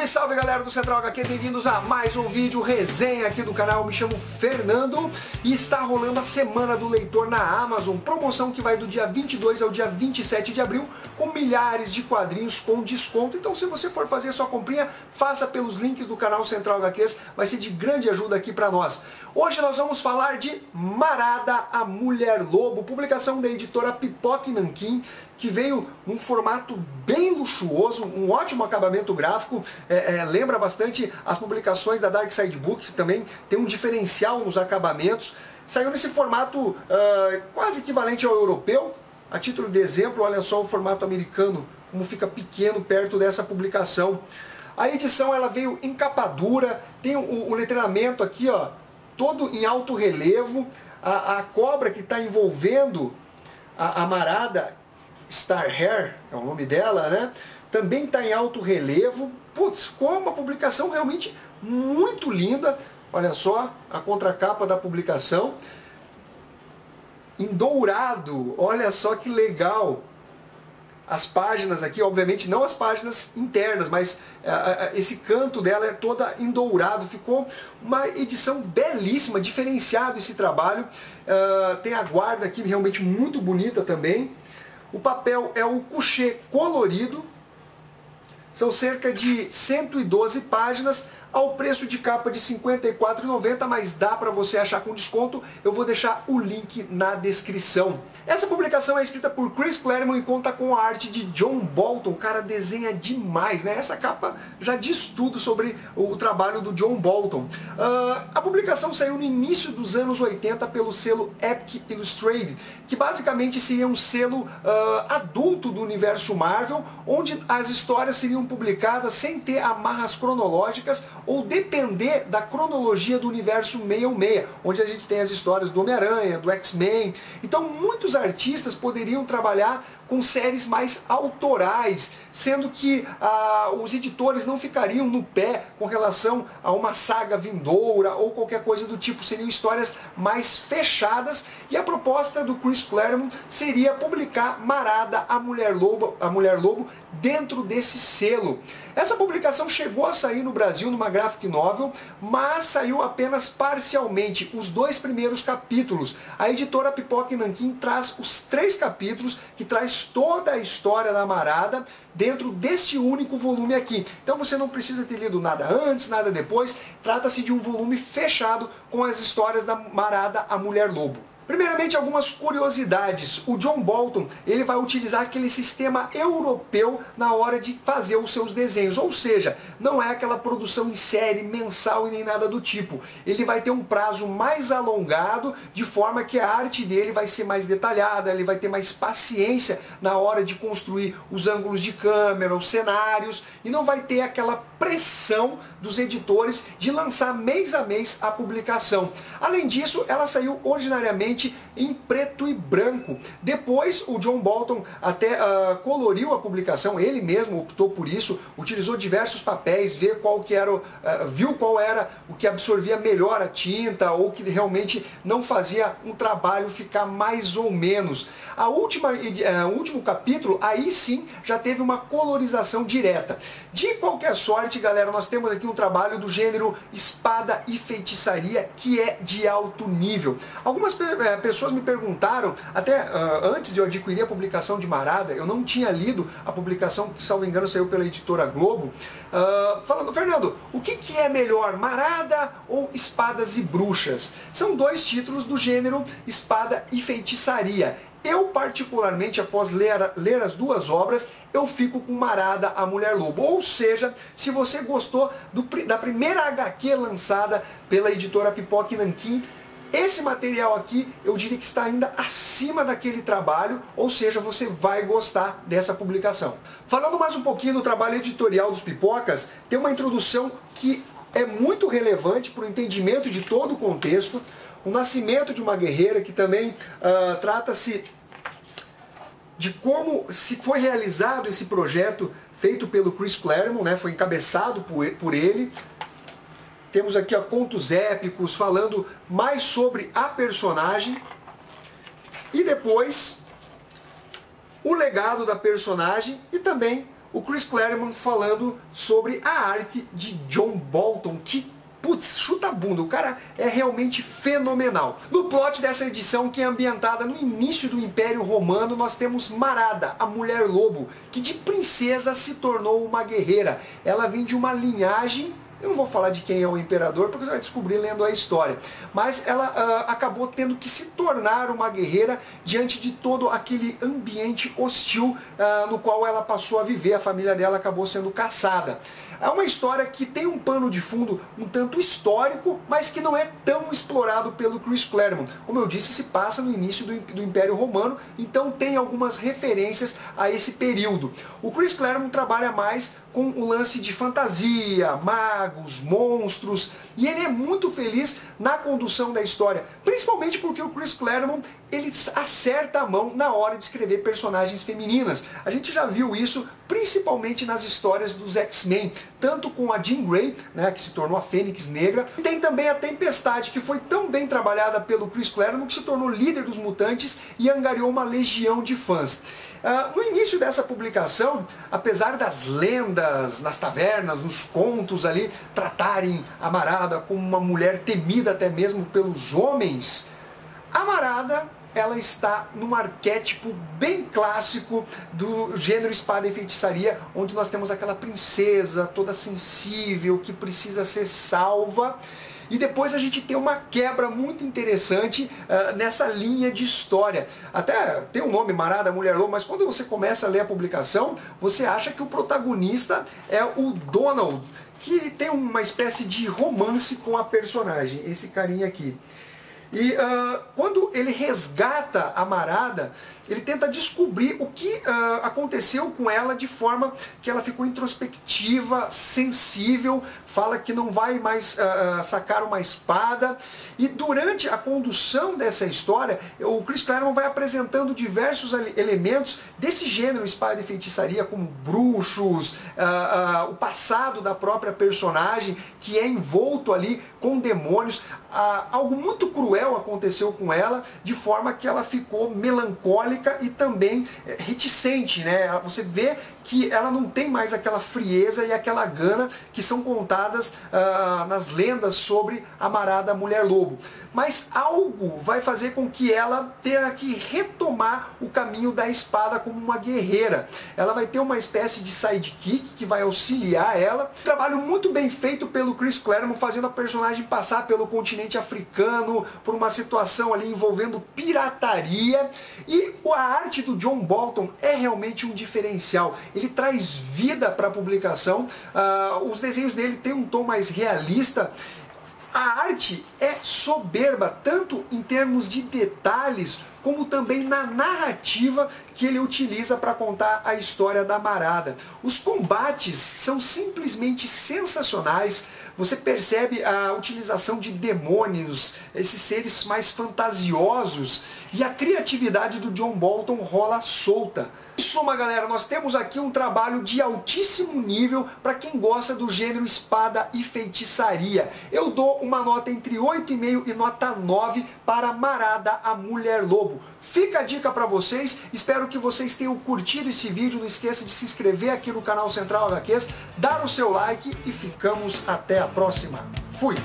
Salve, salve galera do Central HQ, bem-vindos a mais um vídeo resenha aqui do canal. Me chamo Fernando e está rolando a Semana do Leitor na Amazon, promoção que vai do dia 22 ao dia 27 de abril, com milhares de quadrinhos com desconto. Então se você for fazer sua comprinha, faça pelos links do canal Central HQs, vai ser de grande ajuda aqui para nós. Hoje nós vamos falar de Marada, a Mulher Lobo, publicação da editora Pipoca e Nanquim, que veio num formato bem luxuoso, um ótimo acabamento gráfico, lembra bastante as publicações da Dark Side Books, que também tem um diferencial nos acabamentos. Saiu nesse formato quase equivalente ao europeu. A título de exemplo, olha só o formato americano, como fica pequeno perto dessa publicação. A edição ela veio em capa dura, tem o letramento aqui, ó, todo em alto relevo. A cobra que está envolvendo a Marada, Star Hair, é o nome dela, né? Também está em alto relevo. Putz, ficou uma publicação realmente muito linda. Olha só a contracapa da publicação. Em dourado, olha só que legal. As páginas aqui, obviamente não as páginas internas, mas esse canto dela é toda em dourado. Ficou uma edição belíssima, diferenciado esse trabalho. Tem a guarda aqui realmente muito bonita também. O papel é o couché colorido, são cerca de 112 páginas, ao preço de capa de R$ 54,90, mas dá para você achar com desconto. Eu vou deixar o link na descrição. Essa publicação é escrita por Chris Claremont e conta com a arte de John Bolton. O cara desenha demais, né? Essa capa já diz tudo sobre o trabalho do John Bolton. A publicação saiu no início dos anos 80 pelo selo Epic Illustrated, que basicamente seria um selo adulto do universo Marvel, onde as histórias seriam publicadas sem ter amarras cronológicas ou depender da cronologia do universo 616, onde a gente tem as histórias do Homem-Aranha, do X-Men. Então muitos artistas poderiam trabalhar com séries mais autorais, sendo que os editores não ficariam no pé com relação a uma saga vindoura ou qualquer coisa do tipo. Seriam histórias mais fechadas, e a proposta do Chris Claremont seria publicar Marada, a Mulher Lobo dentro desse selo. Essa publicação chegou a sair no Brasil numa graphic novel, mas saiu apenas parcialmente, os 2 primeiros capítulos. A editora Pipoca e Nanquim traz os 3 capítulos, que traz toda a história da Marada dentro deste único volume aqui. Então você não precisa ter lido nada antes, nada depois. Trata-se de um volume fechado com as histórias da Marada, a Mulher Lobo. Primeiramente, algumas curiosidades. O John Bolton ele vai utilizar aquele sistema europeu na hora de fazer os seus desenhos, ou seja, não é aquela produção em série, mensal e nem nada do tipo. Ele vai ter um prazo mais alongado, de forma que a arte dele vai ser mais detalhada, ele vai ter mais paciência na hora de construir os ângulos de câmera, os cenários, e não vai ter aquela pressão dos editores de lançar mês a mês a publicação. Além disso, ela saiu originariamente em preto e branco. Depois o John Bolton até coloriu a publicação, ele mesmo optou por isso, utilizou diversos papéis, viu qual era o que absorvia melhor a tinta ou que realmente não fazia um trabalho ficar mais ou menos. O último capítulo, aí sim, já teve uma colorização direta. De qualquer sorte, galera, nós temos aqui um trabalho do gênero espada e feitiçaria, que é de alto nível. Algumas pessoas me perguntaram, até antes de eu adquirir a publicação de Marada, eu não tinha lido a publicação que, salvo engano, saiu pela editora Globo, falando: Fernando, o que é melhor, Marada ou Espadas e Bruxas? São 2 títulos do gênero espada e feitiçaria. Eu, particularmente, após ler as 2 obras, eu fico com Marada, a Mulher Lobo. Ou seja, se você gostou da primeira HQ lançada pela editora Pipoca e Nanquim, esse material aqui, eu diria que está ainda acima daquele trabalho, ou seja, você vai gostar dessa publicação. Falando mais um pouquinho do trabalho editorial dos Pipocas, tem uma introdução que é muito relevante para o entendimento de todo o contexto. O nascimento de uma guerreira, que também trata-se de como se foi realizado esse projeto feito pelo Chris Claremont, né? Foi encabeçado por ele. Temos aqui contos épicos falando mais sobre a personagem. E depois o legado da personagem e também o Chris Claremont falando sobre a arte de John Bolton, que, putz, chuta a bunda, o cara é realmente fenomenal. No plot dessa edição, que é ambientada no início do Império Romano, nós temos Marada, a mulher lobo, que de princesa se tornou uma guerreira. Ela vem de uma linhagem, eu não vou falar de quem é o imperador, porque você vai descobrir lendo a história. Mas ela acabou tendo que se tornar uma guerreira diante de todo aquele ambiente hostil no qual ela passou a viver. A família dela acabou sendo caçada. É uma história que tem um pano de fundo um tanto histórico, mas que não é tão explorado pelo Chris Claremont. Como eu disse, se passa no início do Império Romano, então tem algumas referências a esse período. O Chris Claremont trabalha mais com o lance de fantasia, magos, monstros, e ele é muito feliz na condução da história, principalmente porque o Chris Claremont ele acerta a mão na hora de escrever personagens femininas. A gente já viu isso principalmente nas histórias dos X-Men, tanto com a Jean Grey, né, que se tornou a Fênix Negra, e tem também a Tempestade, que foi tão bem trabalhada pelo Chris Claremont que se tornou líder dos mutantes e angariou uma legião de fãs. No início dessa publicação, apesar das lendas nas tavernas, nos contos ali, tratarem a Marada como uma mulher temida até mesmo pelos homens, a Marada, ela está num arquétipo bem clássico do gênero espada e feitiçaria, onde nós temos aquela princesa toda sensível, que precisa ser salva. E depois a gente tem uma quebra muito interessante nessa linha de história. Até tem um nome, Marada, Mulher Lobo, mas quando você começa a ler a publicação, você acha que o protagonista é o Donald, que tem uma espécie de romance com a personagem, esse carinha aqui. E quando ele resgata a Marada, ele tenta descobrir o que aconteceu com ela de forma que ela ficou introspectiva, sensível, fala que não vai mais sacar uma espada. E durante a condução dessa história, o Chris Claremont vai apresentando diversos elementos desse gênero espada e feitiçaria, como bruxos, o passado da própria personagem, que é envolto ali com demônios. Algo muito cruel aconteceu com ela, de forma que ela ficou melancólica e também reticente, né? Você vê que ela não tem mais aquela frieza e aquela gana que são contadas nas lendas sobre a Marada Mulher Lobo. Mas algo vai fazer com que ela tenha que retomar o caminho da espada como uma guerreira. Ela vai ter uma espécie de sidekick que vai auxiliar ela. Um trabalho muito bem feito pelo Chris Claremont, fazendo a personagem passar pelo continente africano, por uma situação ali envolvendo pirataria. E a arte do John Bolton é realmente um diferencial. Ele traz vida para a publicação, os desenhos dele têm um tom mais realista. A arte é soberba, tanto em termos de detalhes, como também na narrativa que ele utiliza para contar a história da Marada. Os combates são simplesmente sensacionais. Você percebe a utilização de demônios, esses seres mais fantasiosos, e a criatividade do John Bolton rola solta. Em suma, galera, nós temos aqui um trabalho de altíssimo nível para quem gosta do gênero espada e feitiçaria. Eu dou uma nota entre 8,5 e nota 9 para Marada, a Mulher Lobo. Fica a dica para vocês, espero que vocês tenham curtido esse vídeo, não esqueça de se inscrever aqui no canal Central HQs, dar o seu like e ficamos até a próxima. Fui!